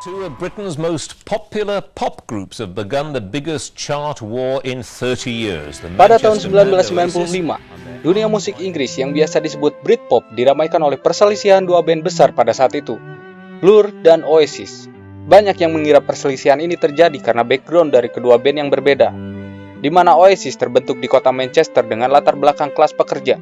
Two of Britain's most popular pop groups have begun the biggest chart war in 30 years. Pada tahun 1995, dunia musik Inggris yang biasa disebut Britpop diramaikan oleh perselisihan dua band besar pada saat itu, Blur dan Oasis. Banyak yang mengira perselisihan ini terjadi karena background dari kedua band yang berbeda, di mana Oasis terbentuk di kota Manchester dengan latar belakang kelas pekerja,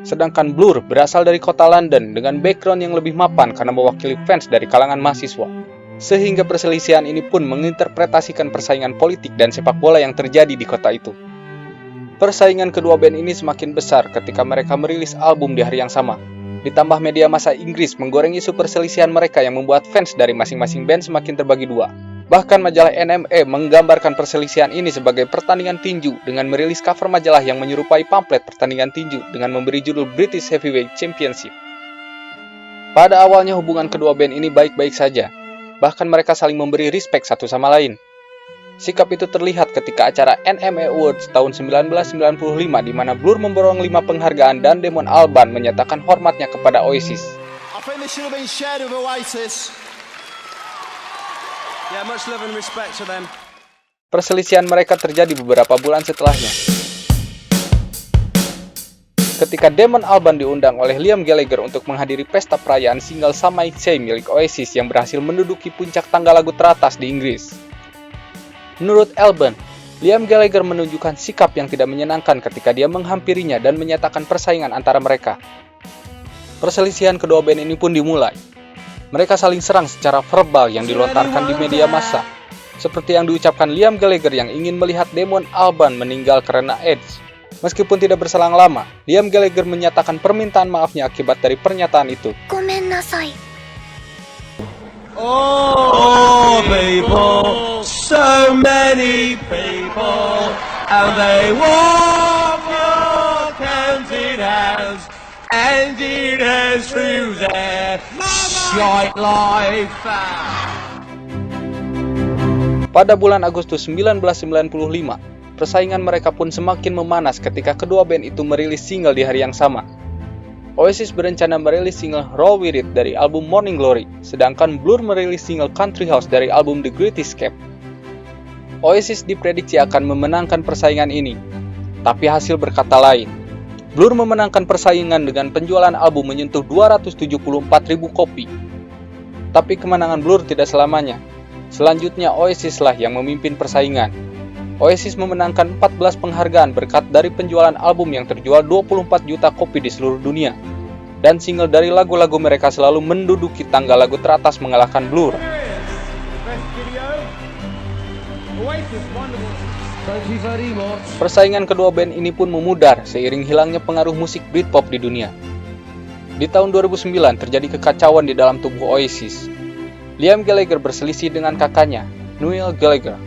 sedangkan Blur berasal dari kota London dengan background yang lebih mapan karena mewakili fans dari kalangan mahasiswa. Sehingga perselisihan ini pun menginterpretasikan persaingan politik dan sepak bola yang terjadi di kota itu. Persaingan kedua band ini semakin besar ketika mereka merilis album di hari yang sama. Ditambah media massa Inggris menggoreng isu perselisihan mereka yang membuat fans dari masing-masing band semakin terbagi dua. Bahkan majalah NME menggambarkan perselisihan ini sebagai pertandingan tinju dengan merilis cover majalah yang menyerupai pamflet pertandingan tinju dengan memberi judul British Heavyweight Championship. Pada awalnya hubungan kedua band ini baik-baik saja. Bahkan mereka saling memberi respek satu sama lain. Sikap itu terlihat ketika acara NME Awards tahun 1995 di mana Blur memborong 5 penghargaan dan Damon Albarn menyatakan hormatnya kepada Oasis. Perselisihan mereka terjadi beberapa bulan setelahnya. Ketika Damon Albarn diundang oleh Liam Gallagher untuk menghadiri pesta perayaan single Some Might Say milik Oasis yang berhasil menduduki puncak tangga lagu teratas di Inggris. Menurut Albarn, Liam Gallagher menunjukkan sikap yang tidak menyenangkan ketika dia menghampirinya dan menyatakan persaingan antara mereka. Perselisihan kedua band ini pun dimulai. Mereka saling serang secara verbal yang dilontarkan di media massa, seperti yang diucapkan Liam Gallagher yang ingin melihat Damon Albarn meninggal karena AIDS. Meskipun tidak berselang lama, Liam Gallagher menyatakan permintaan maafnya akibat dari pernyataan itu. Oh, people, so many people, and they walk your counted hands, and it has through their shite life. Pada bulan Agustus 1995, persaingan mereka pun semakin memanas ketika kedua band itu merilis single di hari yang sama. Oasis berencana merilis single Roll With It dari album Morning Glory, sedangkan Blur merilis single Country House dari album The Great Escape. Oasis diprediksi akan memenangkan persaingan ini, tapi hasil berkata lain. Blur memenangkan persaingan dengan penjualan album menyentuh 274.000 kopi. Tapi kemenangan Blur tidak selamanya. Selanjutnya Oasis lah yang memimpin persaingan. Oasis memenangkan 14 penghargaan berkat dari penjualan album yang terjual 24 juta kopi di seluruh dunia. Dan single dari lagu-lagu mereka selalu menduduki tangga lagu teratas mengalahkan Blur. Persaingan kedua band ini pun memudar seiring hilangnya pengaruh musik Britpop di dunia. Di tahun 2009 terjadi kekacauan di dalam tubuh Oasis. Liam Gallagher berselisih dengan kakaknya, Noel Gallagher.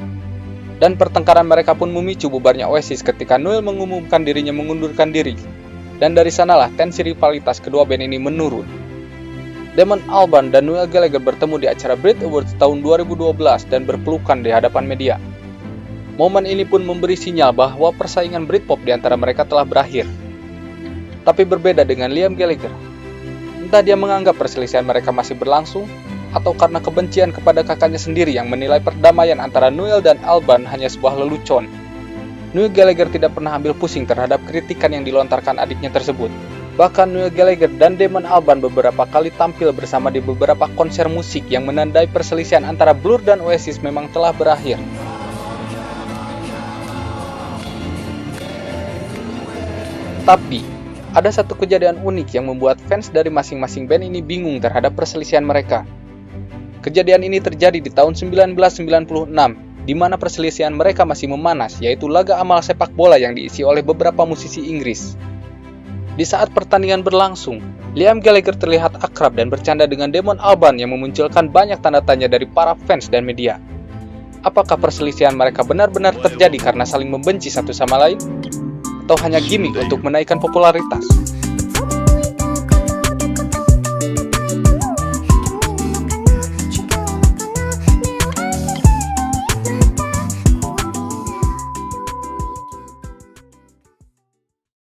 Dan pertengkaran mereka pun memicu bubarnya Oasis ketika Noel mengumumkan dirinya mengundurkan diri. Dan dari sanalah tensi rivalitas kedua band ini menurun. Damon Albarn dan Noel Gallagher bertemu di acara Brit Awards tahun 2012 dan berpelukan di hadapan media. Momen ini pun memberi sinyal bahwa persaingan Britpop di antara mereka telah berakhir. Tapi berbeda dengan Liam Gallagher. Entah dia menganggap perselisihan mereka masih berlangsung, atau karena kebencian kepada kakaknya sendiri yang menilai perdamaian antara Noel dan Albarn hanya sebuah lelucon. Noel Gallagher tidak pernah ambil pusing terhadap kritikan yang dilontarkan adiknya tersebut. Bahkan Noel Gallagher dan Damon Albarn beberapa kali tampil bersama di beberapa konser musik yang menandai perselisihan antara Blur dan Oasis memang telah berakhir. Tapi, ada satu kejadian unik yang membuat fans dari masing-masing band ini bingung terhadap perselisihan mereka. Kejadian ini terjadi di tahun 1996, di mana perselisihan mereka masih memanas, yaitu laga amal sepak bola yang diisi oleh beberapa musisi Inggris. Di saat pertandingan berlangsung, Liam Gallagher terlihat akrab dan bercanda dengan Damon Albarn yang memunculkan banyak tanda tanya dari para fans dan media. Apakah perselisihan mereka benar-benar terjadi karena saling membenci satu sama lain? Atau hanya gimmick untuk menaikkan popularitas?